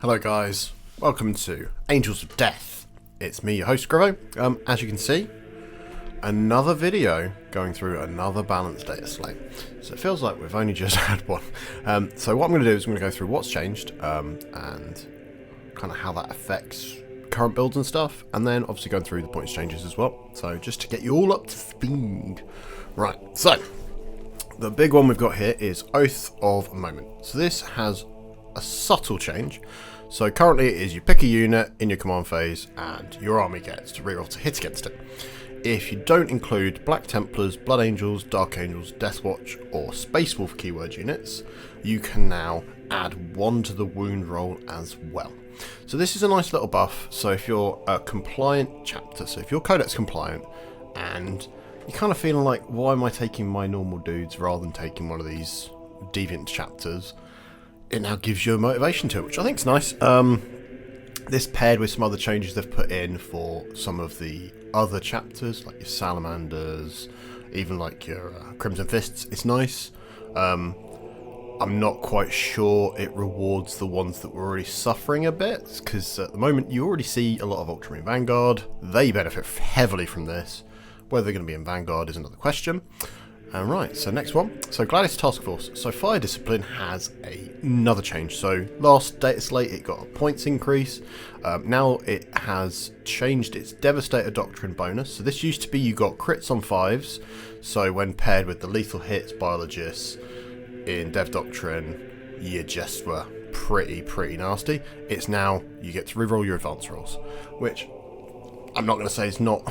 Hello guys, welcome to Angels of Death. It's me, your host Scrivo. As you can see, another video going through another balanced Dataslate. So it feels like we've only just had one. So what I'm going to do is I'm going to go through what's changed and kind of how that affects current builds and stuff, and then obviously going through the points changes as well. So just to get you all up to speed. Right, so the big one we've got here is Oath of Moment. So this has a subtle change. So currently it is you pick a unit in your command phase and your army gets to reroll to hit against it. If you don't include Black Templars, Blood Angels, Dark Angels, Death Watch or Space Wolf keyword units, you can now add 1 to the wound roll as well. So this is a nice little buff. So if you're a compliant chapter, so if you're Codex compliant and you're kind of feeling like, why am I taking my normal dudes rather than taking one of these deviant chapters, it now gives you a motivation to it, which I think is nice. This paired with some other changes they've put in for some of the other chapters, like your Salamanders, even like your Crimson Fists, it's nice. I'm not quite sure it rewards the ones that were already suffering a bit, because at the moment you already see a lot of Ultramarine Vanguard. They benefit heavily from this. Whether they're going to be in Vanguard is another question. Alright, so next one. So Gladius Task Force. So Fire Discipline has another change. So last Dataslate it got a points increase. Now it has changed its Devastator Doctrine bonus. So this used to be you got crits on 5s. So when paired with the lethal hits biologists in Dev Doctrine, you just were pretty nasty. It's now you get to reroll your advance rolls, which I'm not going to say is not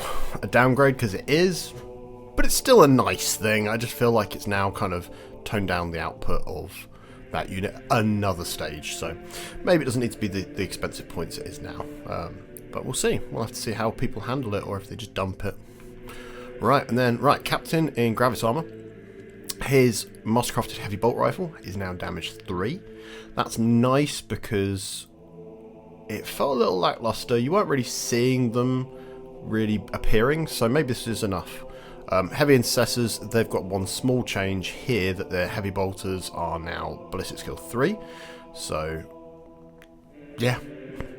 a downgrade because it is. But it's still a nice thing. I just feel like it's now kind of toned down the output of that unit another stage. So maybe it doesn't need to be the expensive points it is now. But we'll see. We'll have to see how people handle it or if they just dump it. Right, and then, Captain in Gravis Armour. His Mastercrafted Heavy Bolt Rifle is now damage 3. That's nice because it felt a little lackluster. You weren't really seeing them really appearing. So maybe this is enough. Heavy Intercessors, they've got one small change here that their Heavy Bolters are now Ballistic Skill 3. So, yeah,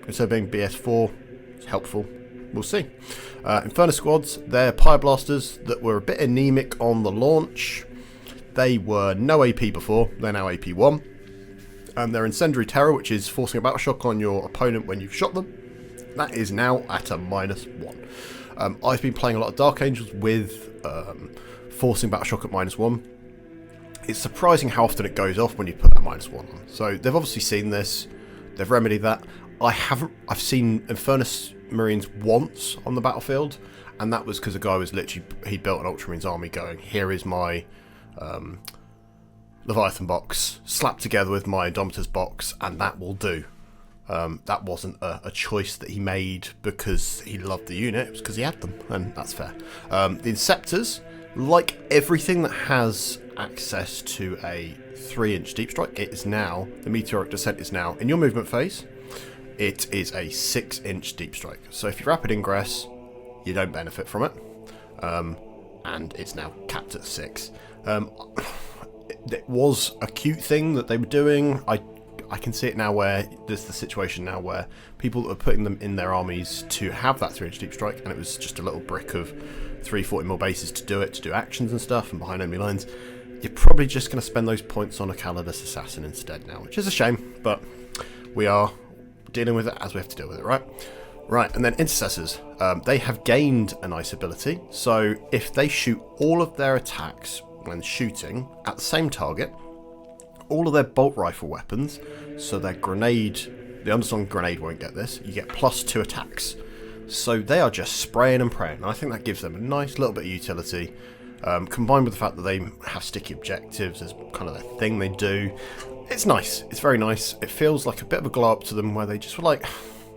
instead of being BS4, it's helpful. We'll see. Inferno Squads, they're Pyroblasters that were a bit anemic on the launch. They were no AP before, they're now AP 1. And their Incendiary Terror, which is forcing a battle shock on your opponent when you've shot them, that is now at a -1. I've been playing a lot of Dark Angels with forcing Battle Shock at -1. It's surprising how often it goes off when you put that -1 on. So they've obviously seen this, they've remedied that. I've seen Infernus Marines once on the battlefield, and that was because a guy was literally, he built an Ultramarines army going, here is my Leviathan box, slapped together with my Indomitus box, and that will do. That wasn't a choice that he made because he loved the unit, it was because he had them, and that's fair. The Inceptors, like everything that has access to a 3-inch deep strike, it is now, the Meteoric Descent is now, in your movement phase, it is a 6-inch deep strike. So if you rapid ingress, you don't benefit from it, and it's now capped at 6. It was a cute thing that they were doing. I can see it now where there's the situation now where people are putting them in their armies to have that 3-inch deep strike, and it was just a little brick of 340mm bases to do it, to do actions and stuff, and behind enemy lines. You're probably just going to spend those points on a Calidus Assassin instead now, which is a shame, but we are dealing with it as we have to deal with it, right? Right, and then Intercessors. They have gained a nice ability, so if they shoot all of their attacks when shooting at the same target, all of their bolt rifle weapons, so their grenade, the underslung grenade won't get this, you get +2 attacks. So they are just spraying and praying, and I think that gives them a nice little bit of utility, combined with the fact that they have sticky objectives as kind of their thing they do. It's nice, it's very nice. It feels like a bit of a glow up to them where they just were like,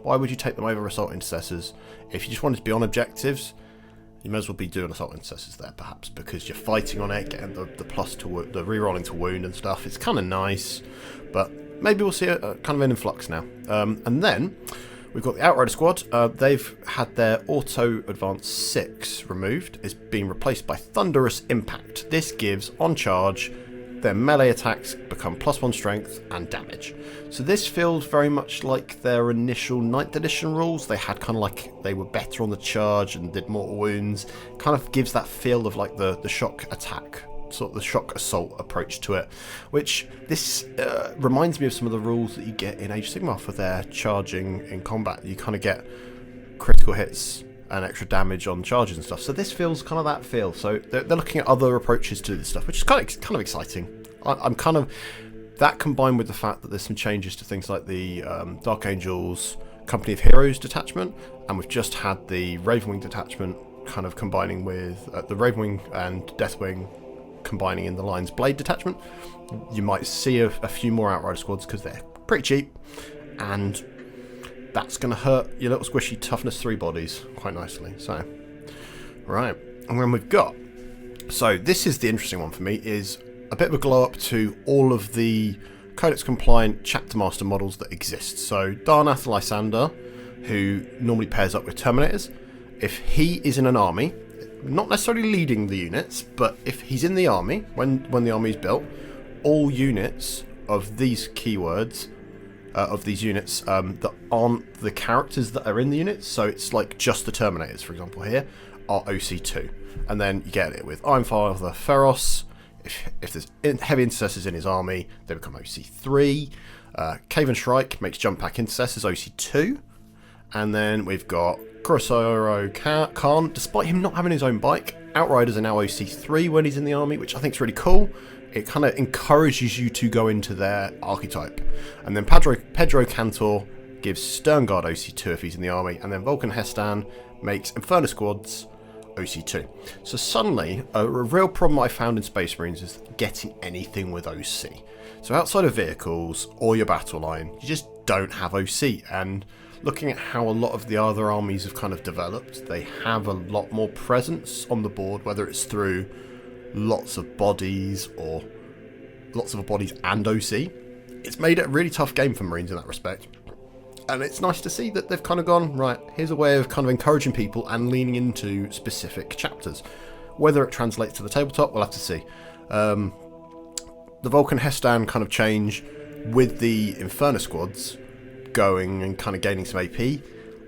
why would you take them over Assault Intercessors? If you just wanted to be on objectives, you may as well be doing Assault Intercessors there, perhaps, because you're fighting on it, getting the plus to the re-rolling to wound and stuff. It's kind of nice, but maybe we'll see a kind of an influx now. And then we've got the Outrider Squad. They've had their Auto Advance 6 removed. It's been replaced by Thunderous Impact. This gives, on charge, their melee attacks become +1 strength and damage. So this feels very much like their initial 9th edition rules. They had kind of like, they were better on the charge and did more wounds. Kind of gives that feel of like the shock attack, sort of the shock assault approach to it, which this reminds me of some of the rules that you get in Age of Sigmar for their charging in combat. You kind of get critical hits and extra damage on charges and stuff. So this feels kind of that feel. So they're looking at other approaches to this stuff, which is kind of exciting. I'm kind of, that combined with the fact that there's some changes to things like the Dark Angels Company of Heroes detachment, and we've just had the Ravenwing detachment kind of combining with the Ravenwing and Deathwing combining in the Lion's Blade detachment. You might see a few more Outrider squads because they're pretty cheap, and that's going to hurt your little squishy toughness 3 bodies quite nicely. So, right, and then we've got, so this is the interesting one for me, is a bit of a glow up to all of the Codex compliant chapter master models that exist. So Darnath Lysander, who normally pairs up with Terminators, if he is in an army, not necessarily leading the units, but if he's in the army, when the army is built, all units of these keywords, of these units that aren't the characters that are in the units, so it's like just the Terminators, for example, here, are OC2. And then you get it with Ironfather Feroz. If there's heavy intercessors in his army, they become OC3. Caven Shrike makes jump pack intercessors OC2. And then we've got Kurosoro Khan, despite him not having his own bike, Outriders are now OC3 when he's in the army, which I think is really cool. It kind of encourages you to go into their archetype. And then Pedro Cantor gives Sternguard OC2 if he's in the army, and then Vulcan Hestan makes Inferno Squads OC2. So suddenly, a real problem I found in Space Marines is getting anything with OC. So outside of vehicles or your battle line, you just don't have OC. And looking at how a lot of the other armies have kind of developed, they have a lot more presence on the board, whether it's through lots of bodies or lots of bodies and OC. It's made it a really tough game for Marines in that respect. And it's nice to see that they've kind of gone, right, here's a way of kind of encouraging people and leaning into specific chapters. Whether it translates to the tabletop, we'll have to see. The Vulcan Hestan kind of change with the Inferno Squads going and kind of gaining some AP.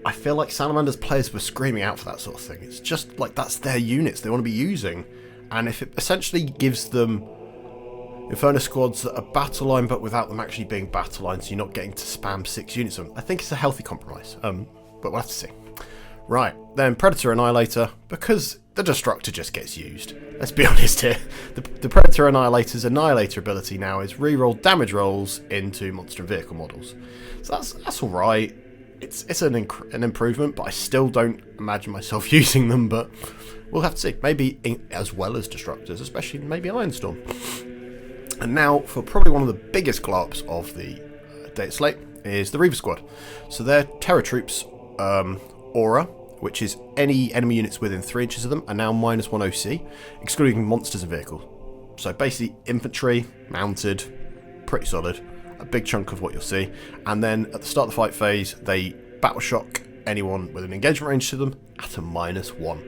I feel like Salamander's players were screaming out for that sort of thing. It's just like that's their units they want to be using. And if it essentially gives them Inferno Squads that are battle line but without them actually being battle line, so you're not getting to spam 6 units of them, I think it's a healthy compromise. But we'll have to see. Right, then Predator Annihilator, because the Destructor just gets used. Let's be honest here. The Predator Annihilator's Annihilator ability now is reroll damage rolls into monster and vehicle models. So that's alright. It's an improvement, but I still don't imagine myself using them, but we'll have to see. Maybe as well as Destructors, especially maybe Ironstorm. And now, for probably one of the biggest glow-ups of the Dataslate, is the Reaver Squad. So their Terror Troops aura, which is any enemy units within 3 inches of them, are now -1 OC, excluding monsters and vehicles. So basically, infantry, mounted, pretty solid. A big chunk of what you'll see. And then at the start of the fight phase, they battle shock anyone with an engagement range to them at a -1.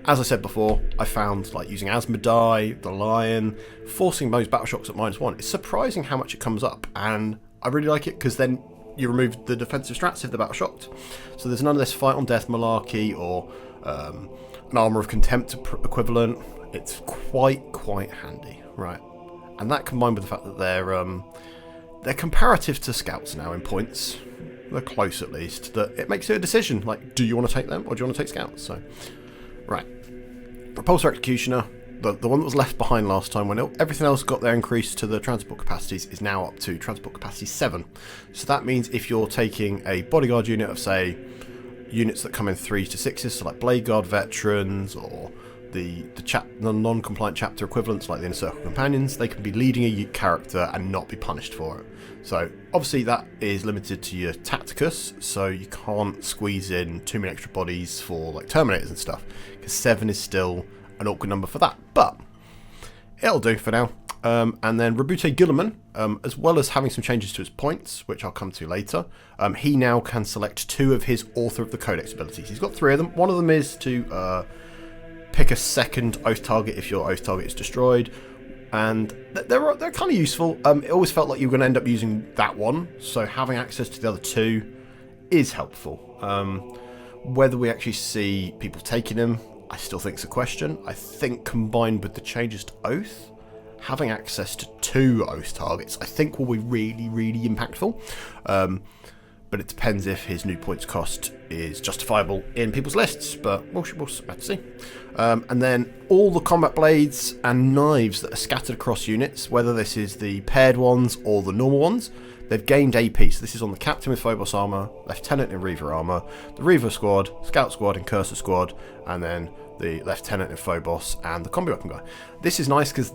As I said before, I found like using Asmodai, the Lion, forcing those battle shocks at -1. It's surprising how much it comes up, and I really like it because then you remove the defensive strats if they're battle shocked. So there's none of this fight on death malarkey or an armor of contempt equivalent. It's quite handy, right? And that combined with the fact that they're comparative to scouts now in points. They're close at least. That it makes it a decision. Like, do you want to take them or do you want to take scouts? So. Right, Repulsor Executioner, the one that was left behind last time when everything else got their increase to the transport capacities, is now up to transport capacity 7. So that means if you're taking a bodyguard unit of, say, units that come in 3 to 6s, so like Blade Guard veterans or the non-compliant chapter equivalents like the Inner Circle Companions, they can be leading a character and not be punished for it. So obviously that is limited to your Tacticus, so you can't squeeze in too many extra bodies for like Terminators and stuff, because 7 is still an awkward number for that, but it'll do for now. And then Rabute Guilliman, as well as having some changes to his points, which I'll come to later, he now can select 2 of his Author of the Codex abilities. He's got 3 of them. One of them is to pick a second oath target if your oath target is destroyed, and they're kind of useful. It always felt like you were going to end up using that one, so having access to the other two is helpful. Whether we actually see people taking them, I still think is a question. I think combined with the changes to Oath, having access to 2 Oath targets, I think will be really, really impactful. But it depends if his new points cost is justifiable in people's lists, but we'll have to see. And then all the combat blades and knives that are scattered across units, whether this is the paired ones or the normal ones, they've gained AP. So this is on the Captain with Phobos armor, Lieutenant in Reaver armor, the Reaver squad, Scout squad and Cursor squad, and then the Lieutenant in Phobos and the combi weapon guy. This is nice because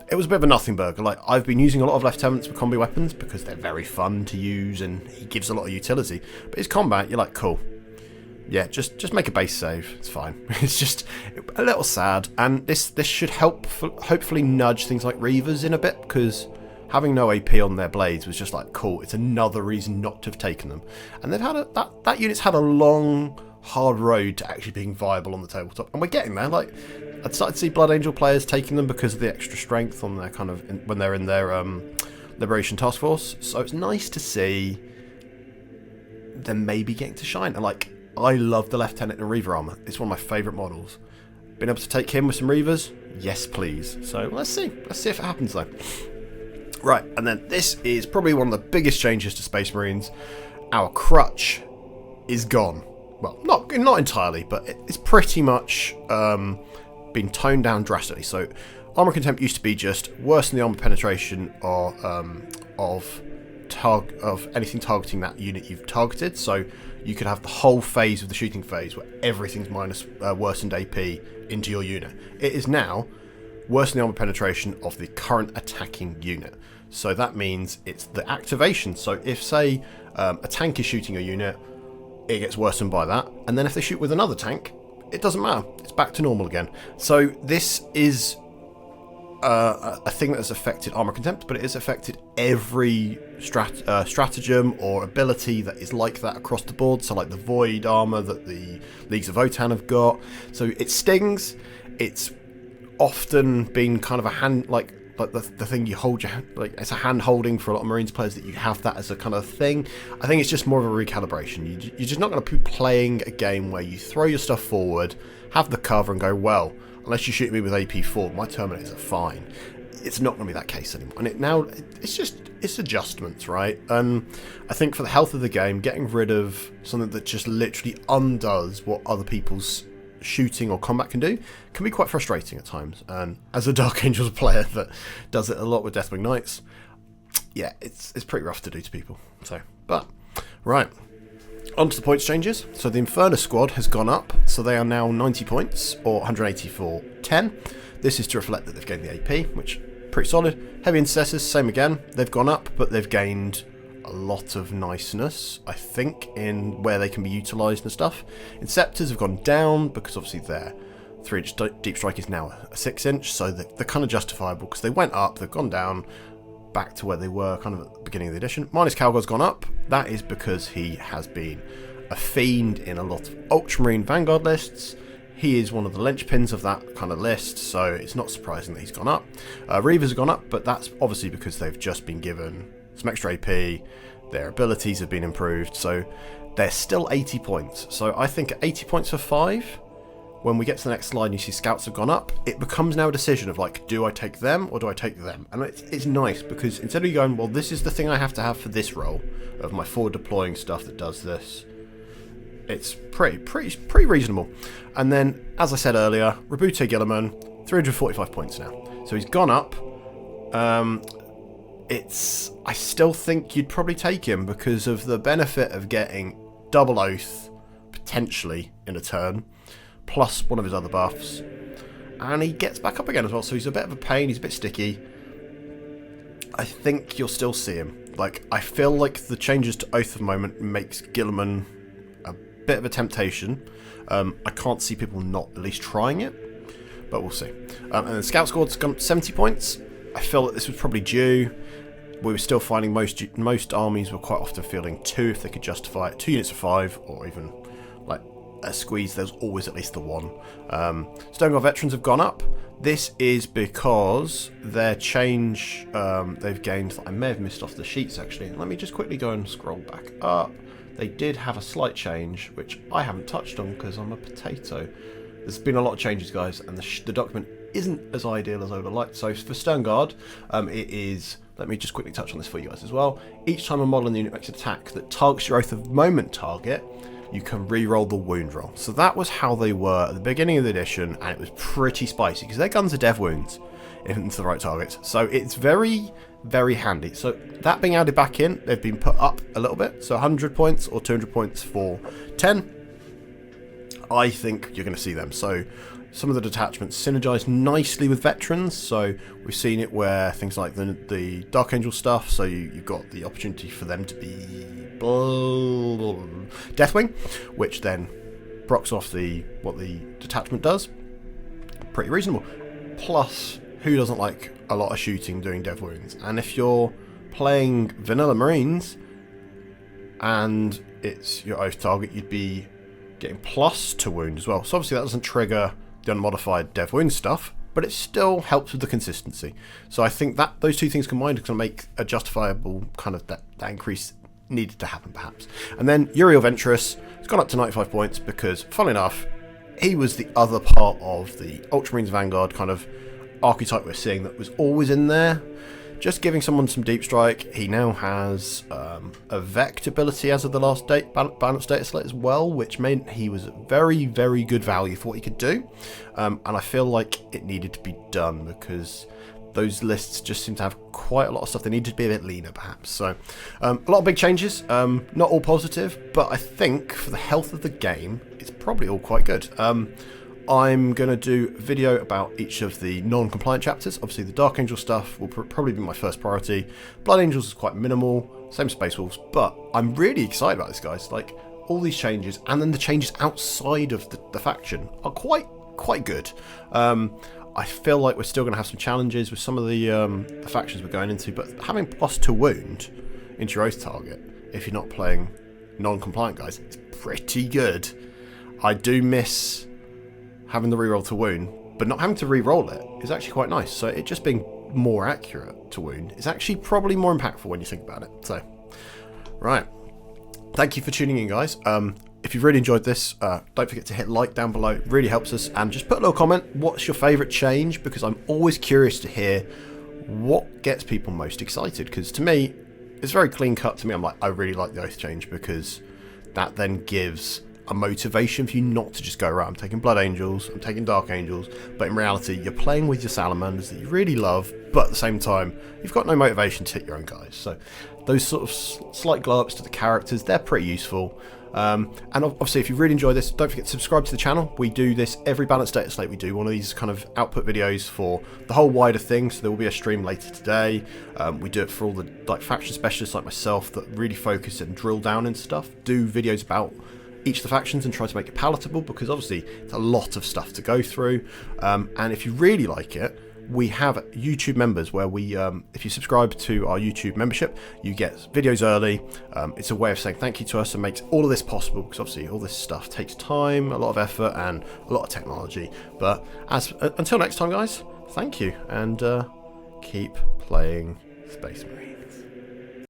it was a bit of a nothing burger. Like, I've been using a lot of lieutenants with combi weapons because they're very fun to use and he gives a lot of utility. But his combat, you're like, cool. Yeah, just make a base save. It's fine. It's just a little sad. And this should hopefully nudge things like Reavers in a bit, because having no AP on their blades was just like, cool. It's another reason not to have taken them. And they've had that unit's had a long, hard road to actually being viable on the tabletop, and we're getting there. Like, I'd started to see Blood Angel players taking them because of the extra strength on their kind of when they're in their Liberation Task Force. So it's nice to see them maybe getting to shine. And like, I love the Lieutenant in Reaver armor. It's one of my favourite models. Being able to take him with some Reavers, yes please. So let's see if it happens though. Right, and then this is probably one of the biggest changes to Space Marines. Our crutch is gone. Well, not entirely, but it's pretty much been toned down drastically. So armor contempt used to be just worsen the armor penetration or of anything targeting that unit you've targeted. So you could have the whole phase of the shooting phase where everything's minus worsened AP into your unit. It is now worsen the armor penetration of the current attacking unit. So that means it's the activation. So if, say, a tank is shooting a unit, it gets worsened by that. And then if they shoot with another tank, it doesn't matter. It's back to normal again. So this is a thing that has affected armor contempt, but it has affected every stratagem or ability that is like that across the board. So like the void armor that the Leagues of Votan have got. So it stings. It's often been kind of a hand, like the thing you hold your hand, like it's a hand holding for a lot of Marines players, that you have that as a kind of thing. I think it's just more of a recalibration. You're just not going to be playing a game where you throw your stuff forward, have the cover and go, well, unless you shoot me with AP4, my Terminators are fine. It's not going to be that case anymore. And it's adjustments, right? I think for the health of the game, getting rid of something that just literally undoes what other people's shooting or combat can be quite frustrating at times. And as a Dark Angels player that does it a lot with Deathwing Knights, yeah, it's pretty rough to do to people. So, but right, on to the points changes. So the Infernus squad has gone up, so they are now 90 points or 180 for 10. This is to reflect that they've gained the AP, which pretty solid. Heavy Intercessors, same again. They've gone up, but they've gained a lot of niceness, I think, in where they can be utilised and stuff. Inceptors have gone down because obviously their 3-inch deep strike is now a 6-inch, so they're kind of justifiable because they went up, they've gone down back to where they were kind of at the beginning of the edition. Minus Calgar's gone up. That is because he has been a fiend in a lot of Ultramarine Vanguard lists. He is one of the linchpins of that kind of list, so it's not surprising that he's gone up. Reavers have gone up, but that's obviously because they've just been given some extra AP, their abilities have been improved, so they're still 80 points. So I think at 80 points for 5, when we get to the next slide and you see Scouts have gone up, it becomes now a decision of like, do I take them or do I take them? And it's nice because instead of you going, well, this is the thing I have to have for this role of my forward deploying stuff that does this, it's pretty reasonable. And then, as I said earlier, Rabute Gilliman, 345 points now. So he's gone up. I still think you'd probably take him because of the benefit of getting double Oath, potentially, in a turn, plus one of his other buffs. And he gets back up again as well, so he's a bit of a pain, he's a bit sticky. I think you'll still see him. Like, I feel like the changes to Oath at the moment makes Gilliman a bit of a temptation. I can't see people not at least trying it, but we'll see. And then Scout Squad's gone 70 points. I feel that this was probably due. We were still finding most armies were quite often fielding 2 if they could justify it. 2 units of 5, or even like a squeeze, there's always at least the one. Stone Guard veterans have gone up. This is because their change they've gained. I may have missed off the sheets actually. Let me just quickly go and scroll back up. They did have a slight change, which I haven't touched on because I'm a potato. There's been a lot of changes, guys, and the document isn't as ideal as I would have liked. So for Stone Guard, it is, let me just quickly touch on this for you guys as well. Each time a model in the unit makes an attack that targets your Oath of Moment target, you can re-roll the wound roll. So that was how they were at the beginning of the edition, and it was pretty spicy because their guns are dev wounds into the right targets. So it's very, very handy. So that being added back in, they've been put up a little bit. So 100 points or 200 points for 10. I think you're going to see them. So some of the detachments synergize nicely with veterans. So we've seen it where things like the Dark Angel stuff, so you've got the opportunity for them to be Deathwing, which then procs off what the detachment does. Pretty reasonable. Plus, who doesn't like a lot of shooting doing dev wounds? And if you're playing vanilla Marines and it's your Oath target, you'd be getting plus to wound as well. So obviously that doesn't trigger the unmodified dev wound stuff, but it still helps with the consistency. So I think that those two things combined are going to make a justifiable kind of that increase needed to happen perhaps. And then Uriel Ventress has gone up to 95 points because, funnily enough, he was the other part of the Ultramarines Vanguard kind of archetype we're seeing that was always in there. Just giving someone some deep strike. He now has a Vect ability as of the last balance data slate as well, which meant he was very, very good value for what he could do. And I feel like it needed to be done because those lists just seem to have quite a lot of stuff. They needed to be a bit leaner, perhaps. So a lot of big changes, not all positive, but I think for the health of the game, it's probably all quite good. I'm going to do a video about each of the non-compliant chapters. Obviously, the Dark Angel stuff will probably be my first priority. Blood Angels is quite minimal, same Space Wolves, but I'm really excited about this, guys. Like, all these changes, and then the changes outside of the faction are quite good. I feel like we're still going to have some challenges with some of the factions we're going into, but having plus to wound into your Oath target, if you're not playing non-compliant guys, it's pretty good. I do miss having the reroll to wound, but not having to re-roll it is actually quite nice. So it just being more accurate to wound is actually probably more impactful when you think about it. So, right. Thank you for tuning in, guys. If you've really enjoyed this, don't forget to hit like down below. It really helps us. And just put a little comment. What's your favourite change? Because I'm always curious to hear what gets people most excited. Because to me, it's very clean cut to me. I'm like, I really like the Oath change because that then gives a motivation for you not to just go, right, I'm taking Blood Angels, I'm taking Dark Angels, but in reality you're playing with your Salamanders that you really love, but at the same time you've got no motivation to hit your own guys. So those sort of slight glow ups to the characters, they're pretty useful. And obviously if you really enjoy this, don't forget to subscribe to the channel. We do this every balanced data slate. We do one of these kind of output videos for the whole wider thing, so there will be a stream later today. We do it for all the faction specialists like myself that really focus and drill down into stuff, do videos about each of the factions and try to make it palatable, because obviously it's a lot of stuff to go through. And if you really like it, we have YouTube members where we, if you subscribe to our YouTube membership, you get videos early. It's a way of saying thank you to us and makes all of this possible, because obviously all this stuff takes time, a lot of effort, and a lot of technology. But until next time, guys, thank you, and keep playing Space Marines.